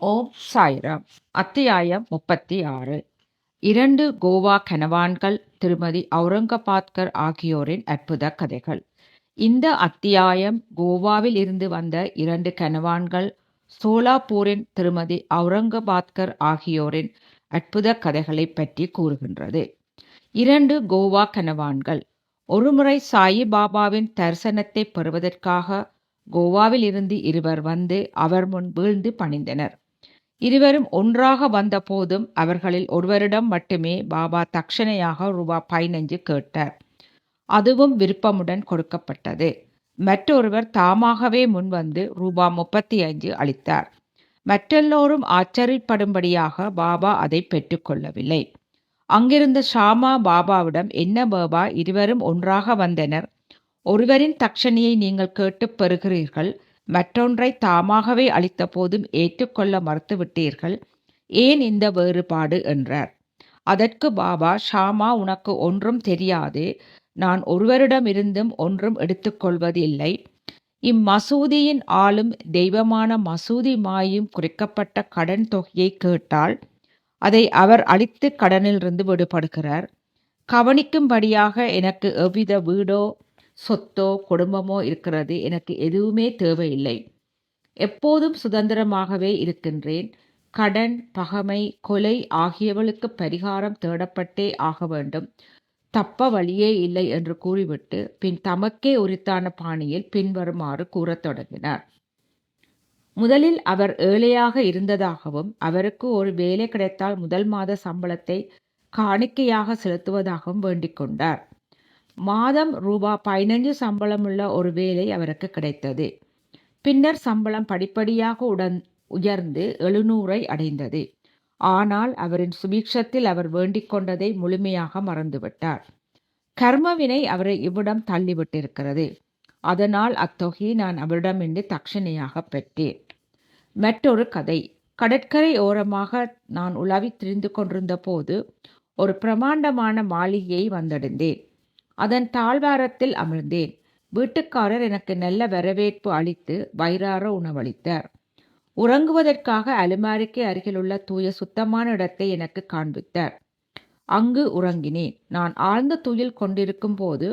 ஓம் சாய்ராம். அத்தியாயம் 36. 2 கோவா கனவான்கள் திருமதி அவுரங்காபாத்கர் ஆகியோரின் அற்புத கதைகள். இந்த அத்தியாயம் கோவாவில் இருந்து வந்த 2 கனவான்கள் சோலாப்பூரின் திருமதி அவுரங்காபாத்கர் ஆகியோரின் அற்புத கதைகளை பற்றி கூறுகின்றது. 2 கோவா கனவான்கள். ஒருமுறை சாயி பாபாவின் தரிசனத்தை பெறுவதற்காக கோவாவில் இருந்து இருவர் வந்து அவர் முன் வீழ்ந்து பணிந்தனர். இருவரும் ஒன்றாக வந்த போதும் அவர்களில் ஒருவரிடம் மட்டுமே பாபா தட்சணையாக ரூபா 15 கேட்டார். அதுவும் விருப்பமுடன் கொடுக்கப்பட்டது. மற்றொருவர் தாமாகவே முன்வந்து ரூபா 35 அளித்தார். மற்றெல்லோரும் ஆச்சரியப்படும்படியாக பாபா அதை பெற்றுக்கொள்ளவில்லை. அங்கிருந்த ஷாமா பாபாவிடம், என்ன பாபா, இருவரும் ஒன்றாக வந்தனர். ஒருவரின் தட்சணையை நீங்கள் கேட்டு பெறுகிறீர்கள், மற்றொன்றை தாமாகவே அளித்த போதும் ஏற்றுக்கொள்ள மறுத்துவிட்டீர்கள். ஏன் இந்த வேறுபாடு என்றார். அதற்கு பாபா, ஷாமா, உனக்கு ஒன்றும் தெரியாது. நான் ஒருவரிடமிருந்தும் ஒன்றும் எடுத்துக்கொள்வது இல்லை. இம்மசூதியின் ஆளும் தெய்வமான மசூதி மாயும் குறிக்கப்பட்ட கடன் தொகையை கேட்டால் அதை அவர் அளித்து கடனிலிருந்து விடுபடுகிறார். கவனிக்கும்படியாக எனக்கு எவ்வித வீடோ சொத்தோ குடும்பமோ இருக்கிறது. எனக்கு எதுவுமே தேவையில்லை. எப்போதும் சுதந்திரமாகவே இருக்கின்றேன். கடன், பகைமை, கொலை ஆகியவளுக்கு பரிகாரம் தேடப்பட்டே ஆக வேண்டும். தப்ப வழியே இல்லை என்று கூறிவிட்டு பின் தமக்கே உரித்தான பாணியில் பின்வருமாறு கூறத் தொடங்கினார். முதலில் அவர் ஏழையாக இருந்ததாகவும் அவருக்கு ஒரு வேலை கிடைத்தால் முதல் மாத சம்பளத்தை காணிக்கையாக செலுத்துவதாகவும் வேண்டிக் கொண்டார். மாதம் ரூபா 15 சம்பளமுள்ள ஒரு வேலை அவருக்கு கிடைத்தது. பின்னர் சம்பளம் படிப்படியாக உயர்ந்து 700 அடைந்தது. ஆனால் அவரின் சுபீட்சத்தில் அவர் வேண்டிக் கொண்டதை முழுமையாக மறந்துவிட்டார். கர்மவினை அவரை இவ்விடம் தள்ளிவிட்டிருக்கிறது. அதனால் அத்தொகையை நான் அவரிடமிருந்து தட்சணையாக பெற்றேன். மற்றொரு கதை. கடற்கரை ஓரமாக நான் உலாவி திரிந்து கொண்டிருந்த போது ஒரு பிரமாண்டமான மாளிகையை வந்தடைந்தேன். அதன் தாழ்வாரத்தில் அமர்ந்தேன். வீட்டுக்காரர் எனக்கு நல்ல வரவேற்பு அளித்து வயிறார உணவளித்தார். உறங்குவதற்காக அலுமாரிக்கு அருகிலுள்ள தூய சுத்தமான இடத்தை எனக்கு காண்பித்தார். அங்கு உறங்கினேன். நான் ஆழ்ந்த துயில் கொண்டிருக்கும் போது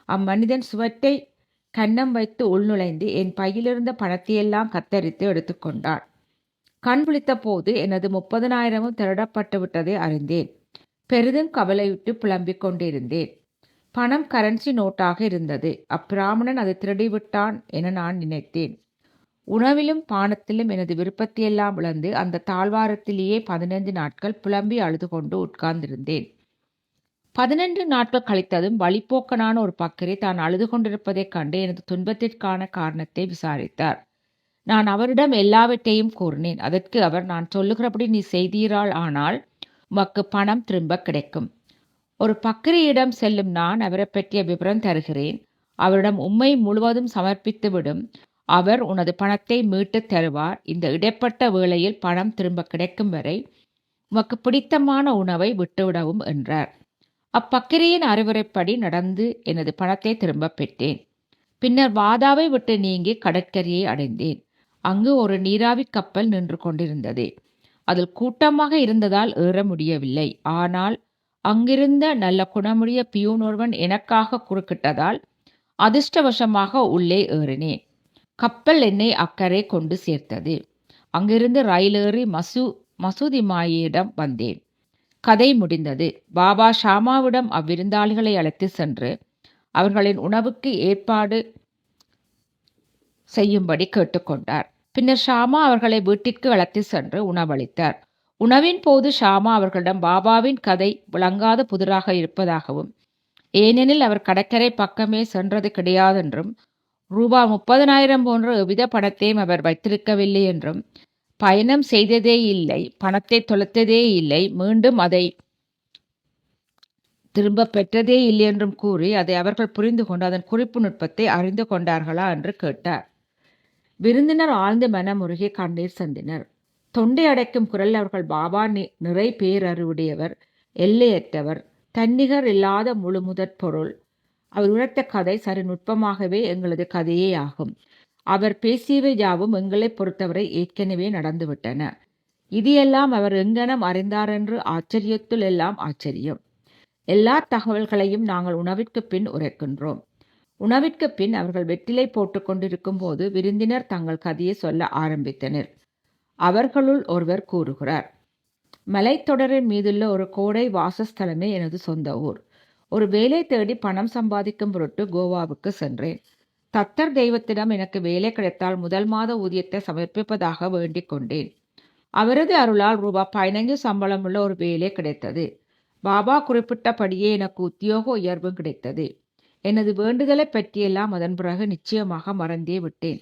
அம்மனிதன் சுவற்றை கன்னம் வைத்து உள்நுழைந்து என் பையிலிருந்த பணத்தையெல்லாம் கத்தரித்து எடுத்துக்கொண்டான். கண் விழித்த போது எனது 30,000 திருடப்பட்டு விட்டதை அறிந்தேன். பெரிதும் கவலையுற்று புலம்பிக் கொண்டிருந்தேன். பணம் கரன்சி நோட்டாக இருந்தது. அப்பிராமணன் அதை திருடிவிட்டான் என நான் நினைத்தேன். உணவிலும் பானத்திலும் எனது விருப்பத்தையெல்லாம் இழந்து அந்த தாழ்வாரத்திலேயே 15 நாட்கள் புலம்பி அழுது கொண்டு உட்கார்ந்திருந்தேன். 15 நாட்கள் கழித்ததும் வழிப்போக்கனான ஒரு பக்கிரி தான் அழுது கொண்டிருப்பதைக் கண்டு எனது துன்பத்திற்கான காரணத்தை விசாரித்தார். நான் அவரிடம் எல்லாவற்றையும் கூறினேன். அதற்கு அவர், நான் சொல்லுகிறபடி நீ செய்தீரால் ஆனால் உமக்கு பணம் திரும்ப கிடைக்கும். ஒரு பக்கிரியிடம் செல்லும் நான் அவரை பற்றிய விவரம் தருகிறேன். அவரிடம் உண்மை முழுவதும் சமர்ப்பித்துவிடும். அவர் உனது பணத்தை மீட்டு தருவார். இந்த இடைப்பட்ட வேளையில் பணம் திரும்ப கிடைக்கும் வரை உமக்கு பிடித்தமான உணவை விட்டுவிடவும் என்றார். அப்பக்கிரியின் அறிவுரைப்படி நடந்து எனது பணத்தை திரும்ப பெற்றேன். பின்னர் வாதாவை விட்டு நீங்கி கடற்கரையை அடைந்தேன். அங்கு ஒரு நீராவி கப்பல் நின்று கொண்டிருந்தது. அதில் கூட்டமாக இருந்ததால் ஏற முடியவில்லை. ஆனால் அங்கிருந்த நல்ல குணமுடைய பியூன் ஒருவன் எனக்காக குறுக்கிட்டதால் அதிர்ஷ்டவசமாக உள்ளே ஏறினேன். கப்பல் என்னை அக்கறை கொண்டு சேர்த்தது. அங்கிருந்து ரயில் ஏறி மசூதி மாயிடம் வந்தேன். கதை முடிந்தது. பாபா ஷாமாவிடம் அவ்விருந்தாளிகளை அழைத்து சென்று அவர்களின் உணவுக்கு ஏற்பாடு செய்யும்படி கேட்டுக்கொண்டார். பின்னர் ஷாமா அவர்களை வீட்டிற்கு அழைத்து சென்று உணவளித்தார். உணவின் போது ஷாமா அவர்களிடம் பாபாவின் கதை விளங்காத புதிராக இருப்பதாகவும், ஏனெனில் அவர் கடற்கரை பக்கமே சென்றது கிடையாதென்றும், ரூபா 30,000 போன்ற எவ்வித பணத்தையும் அவர் வைத்திருக்கவில்லை என்றும், பயணம் செய்ததே இல்லை, பணத்தை தொலைத்ததே இல்லை, மீண்டும் அதை திரும்ப பெற்றதே இல்லை என்றும் கூறி அதை அவர்கள் புரிந்து கொண்டு அதன் குறிப்பு நுட்பத்தை அறிந்து கொண்டார்களா என்று கேட்டார். விருந்தினர் ஆழ்ந்த மனமுருகி கண்ணீர் சந்தினர். தொண்டை அடைக்கும் குரல் அவர்கள், பாபா நிறை பேரறிவுடையவர், எல்லையற்றவர், தன்னிகர் இல்லாத முழு முதற் பொருள். அவர் உரைத்த கதை சரி நுட்பமாகவே எங்களது கதையே ஆகும். அவர் பேசியவை யாவும் எங்களை பொறுத்தவரை ஏற்கனவே நடந்துவிட்டன. இது எல்லாம் அவர் எங்கனம் அறிந்தாரென்று ஆச்சரியத்துள் எல்லாம் ஆச்சரியம். எல்லா தகவல்களையும் நாங்கள் உணவிற்கு பின் உரைக்கின்றோம். உணவிற்கு பின் அவர்கள் வெற்றிலை போட்டுக் கொண்டிருக்கும் போது விருந்தினர் தங்கள் கதையை சொல்ல ஆரம்பித்தனர். அவர்களுள் ஒருவர் கூறுகிறார், மலைத்தொடரின் மீதுள்ள ஒரு கோடை வாசஸ்தலமே எனது சொந்த ஊர். ஒரு வேலை தேடி பணம் சம்பாதிக்கும் பொருட்டு கோவாவுக்கு சென்றேன். தத்தர் தெய்வத்திடம் எனக்கு வேலை கிடைத்தால் முதல் மாத ஊதியத்தை சமர்ப்பிப்பதாக வேண்டிக் கொண்டேன். அவரது அருளால் ரூபாய் 15 சம்பளமுள்ள ஒரு வேலை கிடைத்தது. பாபா குறிப்பிட்டபடியே எனக்கு உத்தியோக உயர்வும் கிடைத்தது. எனது வேண்டுதலை பற்றியெல்லாம் அதன் பிறகு நிச்சயமாக மறந்தே விட்டேன்.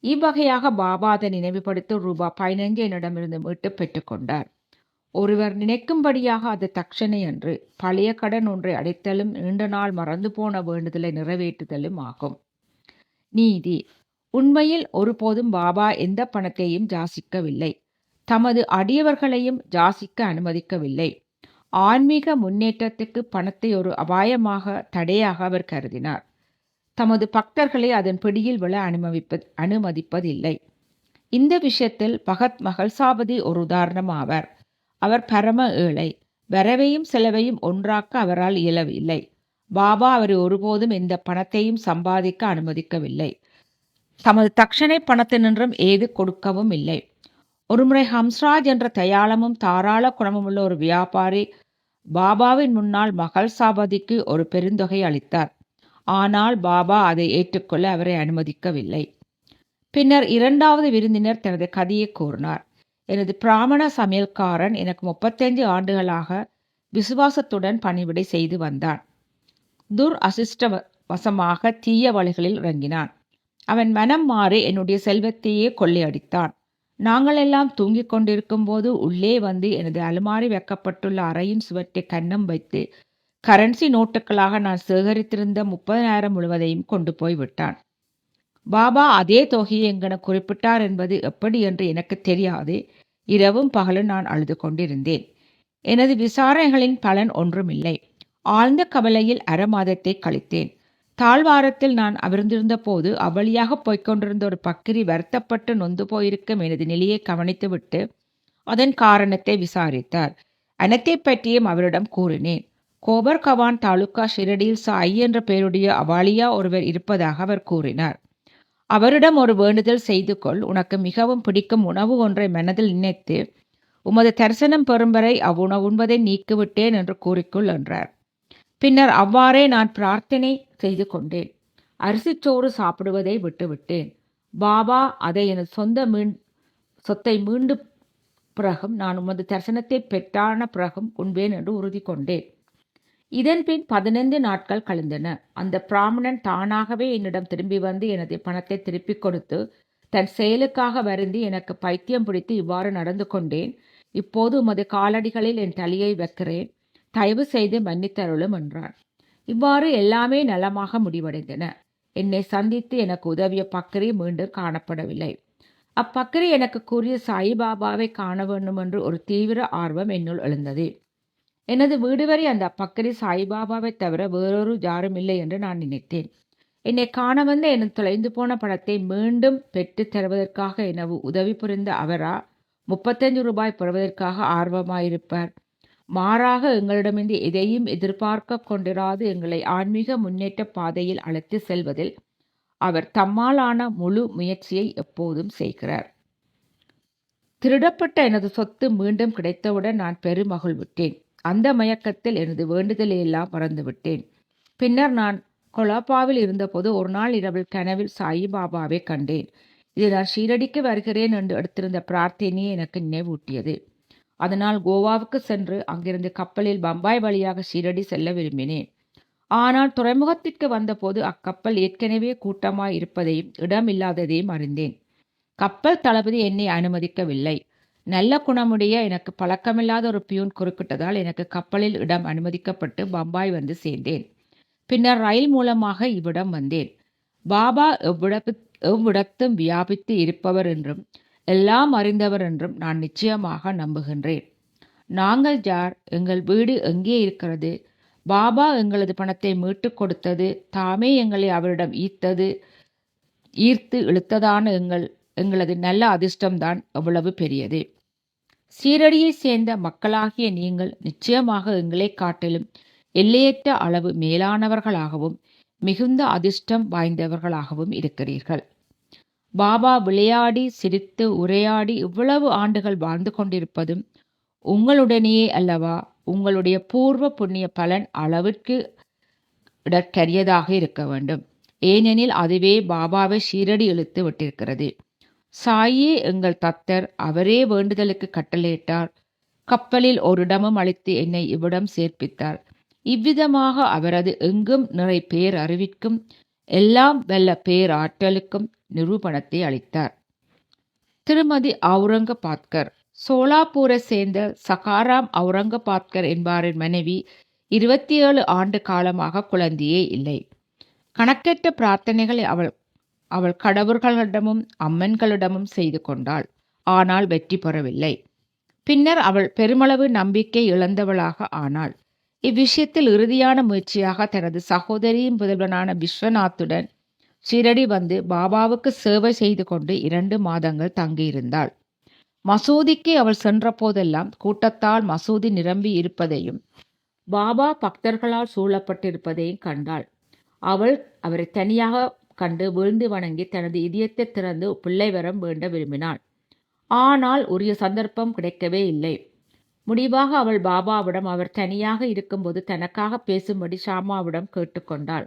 இவ்வகையாக பாபா அதை நினைவுபடுத்தி ரூபாய் 15 என்னிடமிருந்து மீட்டு பெற்றுக்கொண்டார். ஒருவர் நினைக்கும்படியாக அது தட்சணை அன்று பழைய கடன் ஒன்றை அடைத்தலும் நீண்ட நாள் மறந்து போன வேண்டுதலை நிறைவேற்றுதலும் ஆகும். நீதி. உண்மையில் ஒருபோதும் பாபா எந்த பணத்தையும் ஜாசிக்கவில்லை. தமது அடியவர்களையும் ஜாசிக்க அனுமதிக்கவில்லை. ஆன்மீக முன்னேற்றத்துக்கு பணத்தை ஒரு அபாயமாக தடையாக அவர் கருதினார். தமது பக்தர்களை அதன் பிடியில் விழ அனுமதிப்பதில்லை. இந்த விஷயத்தில் பகத் மகள்சாபதி ஒரு உதாரணம் ஆவார். அவர் பரம ஏழை. வரவையும் செலவையும் ஒன்றாக்க அவரால் இயலவில்லை. பாபா அவரை ஒருபோதும் எந்த பணத்தையும் சம்பாதிக்க அனுமதிக்கவில்லை. தமது தட்சணை பணத்தினின்றும் ஏது கொடுக்கவும் இல்லை. ஒருமுறை ஹம்ஸ்ராஜ் என்ற தயாளமும் தாராள குணமுள்ள ஒரு வியாபாரி பாபாவின் முன்னால் மகள் சாபதிக்கு ஒரு பெருந்தொகை அளித்தார். ஆனால் பாபா அதை ஏற்றுக்கொள்ள அவரை அனுமதிக்கவில்லை. பின்னர் இரண்டாவது விருந்தினர் தனது கதையை கூறினார். எனது பிராமண சமையல்காரன் எனக்கு 35 ஆண்டுகளாக விசுவாசத்துடன் பணிவிடை செய்து வந்தான். அசிஷ்டவசமாக தீய வழிகளில் இறங்கினான். அவன் மனம் மாறி என்னுடைய செல்வத்தையே கொள்ளையடித்தான். நாங்கள் எல்லாம் தூங்கிக் கொண்டிருக்கும் போது உள்ளே வந்து எனது அலுமாரி வைக்கப்பட்டுள்ள அறையின் சுவற்றை கன்னம் வைத்து கரன்சி நோட்டுகளாக நான் சேகரித்திருந்த 30,000 முழுவதையும் கொண்டு போய் விட்டான். பாபா அதே தொகையை எங்கென குறிப்பிட்டார் என்பது எப்படி என்று எனக்கு தெரியாது. இரவும் பகலும் நான் அழுது கொண்டிருந்தேன். எனது விசாரணைகளின் பலன் ஒன்றுமில்லை. ஆழ்ந்த கவலையில் அரை மாதத்தை கழித்தேன். தாழ்வாரத்தில் நான் அமர்ந்திருந்த போது அவ்வழியாக போய்கொண்டிருந்த ஒரு பக்கிரி வருத்தப்பட்டு நொந்து போயிருக்கும் எனது நிலையை கவனித்துவிட்டு அதன் காரணத்தை விசாரித்தார். அனைத்தை பற்றியும் அவரிடம் கூறினேன். கோபர் கவான் தாலுகா ஷிரடியில் சாயி என்ற பெயருடைய அவாலியா ஒருவர் இருப்பதாக அவர் கூறினார். அவரிடம் ஒரு வேண்டுதல் செய்து கொள். உனக்கு மிகவும் பிடிக்கும் உணவு ஒன்றை மனதில் நினைத்து உமது தரிசனம் பெறும் வரை அவ்வுணவு உண்பதை நீக்கிவிட்டேன் என்று கூறிக்கொள் என்றார். பின்னர் அவ்வாறே நான் பிரார்த்தனை செய்து கொண்டேன். அரிசிச்சோறு சாப்பிடுவதை விட்டுவிட்டேன். பாபா அதை எனது சொத்தை மீண்டு பிறகும் நான் உமது தரிசனத்தை பெற்றான பிறகும் உண்பேன் என்று உறுதி கொண்டேன். இதன் பின் 15 நாட்கள் கழிந்தன. அந்த பிராமணன் தானாகவே என்னிடம் திரும்பி வந்து எனது பணத்தை திருப்பிக் கொடுத்து தன் செயலுக்காக வருந்தி எனக்கு பைத்தியம் பிடித்து இவ்வாறு நடந்து கொண்டேன். இப்போது உமது காலடிகளில் என் தலையை வைக்கிறேன். தயவு செய்து மன்னித்தருளும் என்றான். இவ்வாறு எல்லாமே நலமாக முடிவடைந்தன. என்னை சந்தித்து எனக்கு உதவிய பக்கரி மீண்டும் காணப்படவில்லை. அப்பக்கரி எனக்கு கூறிய சாயிபாபாவை காண வேண்டும் என்று ஒரு தீவிர ஆர்வம் என்னுள் எழுந்தது. எனது வீடு வரை அந்த பக்கரி சாயிபாபாவை தவிர வேறொரு யாரும் இல்லை என்று நான் நினைத்தேன். என்னை காண வந்த எனது தொலைந்து போன பணத்தை மீண்டும் பெற்று தருவதற்காக எனக்கு உதவி புரிந்த அவரா 35 ரூபாய் பெறுவதற்காக ஆர்வமாயிருப்பார்? மாறாக எங்களிடமிருந்து எதையும் எதிர்பார்க்க கொண்டிராது எங்களை ஆன்மீக முன்னேற்ற பாதையில் அழைத்து செல்வதில் அவர் தம்மாலான முழு முயற்சியை எப்போதும் செய்கிறார். திருடப்பட்ட எனது சொத்து மீண்டும் கிடைத்தவுடன் நான் பெருமகிழ்வுற்றேன். அந்த மயக்கத்தில் எனது வேண்டுதலை எல்லாம் மறந்துவிட்டேன். பின்னர் நான் கொலாப்பாவில் இருந்தபோது ஒரு நாள் இரவில் கனவில் சாயிபாபாவை கண்டேன். இது நான் ஷீரடிக்கு வருகிறேன் என்று எடுத்திருந்த பிரார்த்தனையை எனக்கு நினைவூட்டியது. அதனால் கோவாவுக்கு சென்று அங்கிருந்து கப்பலில் பம்பாய் வழியாக ஷீரடி செல்ல விரும்பினேன். ஆனால் துறைமுகத்திற்கு வந்தபோது அக்கப்பல் ஏற்கனவே கூட்டமாய் இருப்பதையும் இடமில்லாததையும் அறிந்தேன். கப்பல் தளபதி என்னை அனுமதிக்கவில்லை. நல்ல குணமுடைய எனக்கு பழக்கமில்லாத ஒரு பியூன் குறுக்கிட்டதால் எனக்கு கப்பலில் இடம் அனுமதிக்கப்பட்டு பம்பாய் வந்து சேர்ந்தேன். பின்னர் ரயில் மூலமாக இவ்விடம் வந்தேன். பாபா எவ்விடத்தும் வியாபித்து இருப்பவர் என்றும் எல்லாம் அறிந்தவர் என்றும் நான் நிச்சயமாக நம்புகின்றேன். நாங்கள் யார்? எங்கள் வீடு எங்கே இருக்கிறது? பாபா எங்களது பணத்தை மீட்டு கொடுத்தது, தாமே எங்களை அவரிடம் ஈர்த்து இழுத்ததான எங்களது நல்ல அதிர்ஷ்டம்தான் எவ்வளவு பெரியது. சீரடியைச் சேர்ந்த மக்களாகிய நீங்கள் நிச்சயமாக எங்களைக் காட்டிலும் எல்லையற்ற அளவு மேலானவர்களாகவும் மிகுந்த அதிர்ஷ்டம் வாய்ந்தவர்களாகவும் இருக்கிறீர்கள். பாபா விளையாடி சிரித்து உரையாடி இவ்வளவு ஆண்டுகள் வாழ்ந்து கொண்டிருப்பதும் உங்களுடனேயே அல்லவா? உங்களுடைய பூர்வ புண்ணிய பலன் அளவிற்கு இடக்கரியதாக இருக்க வேண்டும். ஏனெனில் அதுவே பாபாவை ஷீரடி இழுத்து விட்டிருக்கிறது. சாயே எங்கள் தத்தர், அவரே வேண்டுதலுக்கு கட்டளையிட்டார். கப்பலில் ஓரிடமும் அளித்து என்னை இவ்விடம் சேர்ப்பித்தார். இவ்விதமாக அவரது எங்கும் நிறை பேரறிவிற்கும் எல்லாம் வல்ல பேராற்றலுக்கும் நிரூபணத்தை அளித்தார். திருமதி அவுரங்கபாத்கர். சோலாப்பூரை சேர்ந்த சகாராம் அவுரங்கபாத்கர் என்பாரின் மனைவி 27 ஆண்டு காலமாக குழந்தையே இல்லை. கணக்கற்ற பிரார்த்தனைகளை அவள் கடவுள்களிடமும் அம்மன்களிடமும் செய்து கொண்டாள். ஆனால் வெற்றி பெறவில்லை. பின்னர் அவள் பெருமளவு நம்பிக்கை இழந்தவளாக ஆனாள். இவ்விஷயத்தில் இறுதியான முயற்சியாக தனது சகோதரியின் புதல்வனான விஸ்வநாத்துடன் ஷீரடி வந்து பாபாவுக்கு சேவை செய்து கொண்டு 2 மாதங்கள் தங்கியிருந்தாள். மசூதிக்கு அவள் சென்ற போதெல்லாம் கூட்டத்தால் மசூதி நிரம்பி இருப்பதையும் பாபா பக்தர்களால் சூழப்பட்டிருப்பதையும் கண்டாள். அவள் அவரை தனியாக கண்டு வீழ்ந்து வணங்கி தனது இதயத்தை திறந்து பிள்ளை வரம் வேண்ட விரும்பினாள். ஆனால் உரிய சந்தர்ப்பம் கிடைக்கவே இல்லை. முடிவாக அவள் பாபாவிடம் அவர் தனியாக இருக்கும்போது தனக்காக பேசும்படி ஷாமாவிடம் கேட்டுக்கொண்டாள்.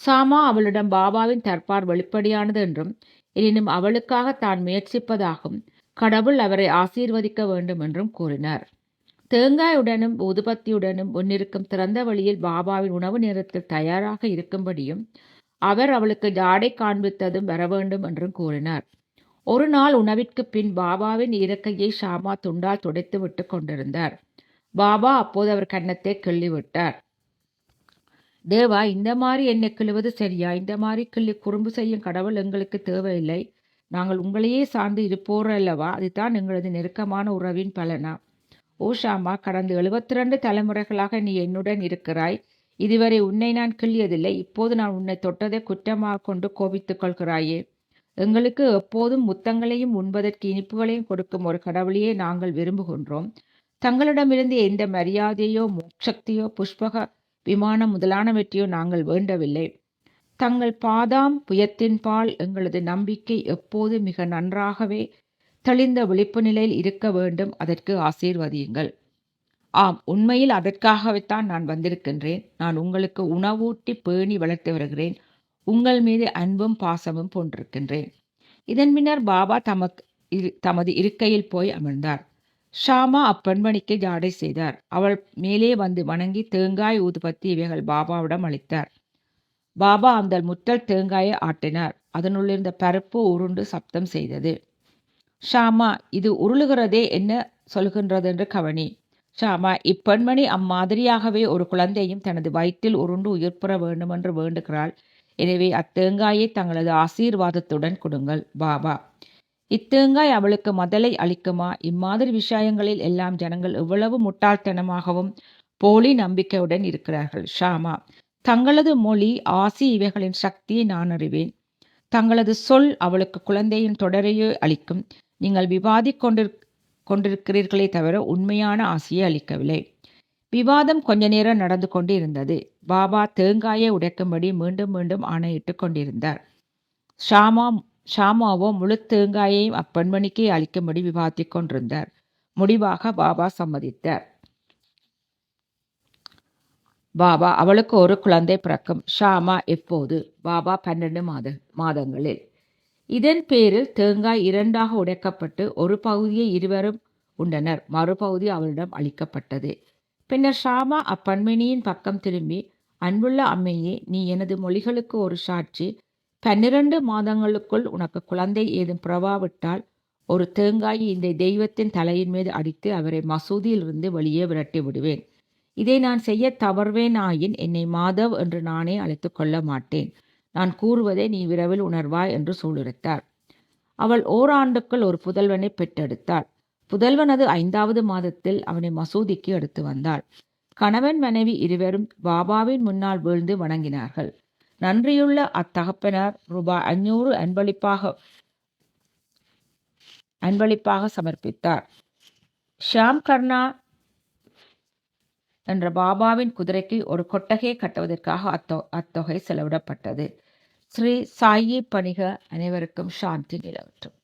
ஷாமா அவளிடம் பாபாவின் தர்பார் வெளிப்படையானது என்றும் எனினும் அவளுக்காக தான் முயற்சிப்பதாகவும் கடவுள் அவரை ஆசீர்வதிக்க வேண்டும் என்றும் கூறினார். தேங்காயுடனும் ஊதுபத்தியுடனும் முன்னிருக்கும் திறந்த வழியில் பாபாவின் உணவு நேரத்தில் தயாராக இருக்கும்படியும் அவர் அவளுக்கு ஜாடை காண்பித்ததும் வர வேண்டும் என்றும் கூறினார். ஒரு நாள் உணவிற்கு பின் பாபாவின் இறக்கையை ஷாமா துண்டால் துடைத்து விட்டு கொண்டிருந்தார். பாபா அப்போது அவர் கன்னத்தை கிள்ளிவிட்டார். தேவா, இந்த மாதிரி என்னை கிள்ளுவது சரியா? இந்த மாதிரி கிள்ளி குறும்பு செய்யும் கடவுள் எங்களுக்கு தேவையில்லை. நாங்கள் உங்களையே சார்ந்து இருப்போர் அல்லவா? அதுதான் எங்களது நெருக்கமான உறவின் பலனா? ஓ ஷாமா, கடந்த 72 தலைமுறைகளாக நீ என்னுடன் இருக்கிறாய். இதுவரை உன்னை நான் கிள்ளியதில்லை. இப்போது நான் உன்னை தொட்டதை குற்றமாக கொண்டு கோபித்துக் கொள்கிறாயே. எங்களுக்கு எப்போதும் முத்தங்களையும் உண்பதற்கு இனிப்புகளையும் கொடுக்கும் ஒரு கடவுளையே நாங்கள் விரும்புகின்றோம். தங்களிடமிருந்து எந்த மரியாதையோ மோட்சக்தியோ புஷ்பக விமானம் முதலானவற்றையோ நாங்கள் வேண்டவில்லை. தங்கள் பாதாம் புயத்தின்பால் எங்களது நம்பிக்கை எப்போது மிக நன்றாகவே தெளிந்த விழிப்பு நிலையில் இருக்க வேண்டும். அதற்கு ஆசீர்வதியுங்கள். ஆம், உண்மையில் அதற்காகத்தான் நான் வந்திருக்கின்றேன். நான் உங்களுக்கு உணவூட்டி பேணி வளர்த்து வருகிறேன். உங்கள் மீது அன்பும் பாசமும் கொண்டிருக்கின்றேன். இதன் பின்னர் பாபா தமது இருக்கையில் போய் அமர்ந்தார். ஷாமா அப்பெண்மணிக்கு ஜாடை செய்தார். அவள் மேலே வந்து வணங்கி தேங்காய் ஊதுபத்தி இவைகள் பாபாவிடம் அளித்தார். பாபா அந்த முத்தல் தேங்காயை ஆட்டினார். அதனுள்ளிருந்த பருப்பு உருண்டு சப்தம் செய்தது. ஷாமா, இது உருளுகிறதே, என்ன சொல்கின்றது என்று கவனி. ஷாமா, இப்பெண்மணி அம்மாதிரியாகவே ஒரு குழந்தையும் தனது வயிற்றில் உருண்டு உயிர் பெற வேண்டும் என்று வேண்டுகிறாள். எனவே அத்தேங்காயை தங்களது ஆசீர்வாதத்துடன் கொடுங்கள். பாபா, இத்தேங்காய் அவளுக்கு மதலை அளிக்குமா? இம்மாதிரி விஷயங்களில் எல்லாம் ஜனங்கள் எவ்வளவு முட்டாள்தனமாகவும் போலி நம்பிக்கையுடன் இருக்கிறார்கள். ஷாமா, தங்களது மொழி ஆசி இவைகளின் சக்தியை நான் அறிவேன். தங்களது சொல் அவளுக்கு குழந்தையின் தொடரையே அளிக்கும். நீங்கள் விவாதி கொண்டிருக்கிறீர்களே தவிர உண்மையான ஆசையை அளிக்கவில்லை. விவாதம் கொஞ்ச நேரம் நடந்து கொண்டு இருந்தது. பாபா தேங்காயை உடைக்கும்படி மீண்டும் மீண்டும் ஆணையிட்டு கொண்டிருந்தார். ஷாமாவோ முழு தேங்காயையும் அப்பெண்மணிக்கு அளிக்கும்படி விவாதித்து கொண்டிருந்தார். முடிவாக பாபா சம்மதித்தார். பாபா, அவளுக்கு ஒரு குழந்தை பிறக்கும். ஷாமா, எப்போது? பாபா, 12 மாதங்களில். இதன் பேரில் தேங்காய் 2ஆக உடைக்கப்பட்டு ஒரு பகுதியை இருவரும் உண்டனர். மறுபகுதி அவளிடம் அளிக்கப்பட்டது. பின்னர் ஷாமா அப்பெண்மணியின் பக்கம் திரும்பி, அன்புள்ள அம்மையே, நீ எனது மொழிகளுக்கு ஒரு சாட்சி. 12 மாதங்களுக்குள் உனக்கு குழந்தை ஏதும் பிறவாவிட்டால் ஒரு தேங்காயை இந்த தெய்வத்தின் தலையின் மீது அடித்து அவரை மசூதியிலிருந்து வெளியே விரட்டி விடுவேன். இதை நான் செய்ய தவறுவேனாயின் என்னை மாதவ் என்று நானே அழைத்து கொள்ள மாட்டேன். நான் கூறுவதை நீ விரைவில் உணர்வாய் என்று சூளுரைத்தார். அவள் ஓராண்டுக்குள் ஒரு புதல்வனை பெற்றெடுத்தாள். புதல்வனது 5வது மாதத்தில் அவனை மசூதிக்கு எடுத்து வந்தாள். கணவன் மனைவி இருவரும் பாபாவின் முன்னால் வீழ்ந்து வணங்கினார்கள். நன்றியுள்ள அத்தகப்பனார் ரூபாய் 500 அன்பளிப்பாக சமர்ப்பித்தார். ஷியாம் கர்ணா என்ற பாபாவின் குதிரைக்கு ஒரு கொட்டகை கட்டுவதற்காக அத்தொகை செலவிடப்பட்டது. ஸ்ரீ சாயி பணிக அனைவருக்கும் சாந்தி நிலவட்டும்.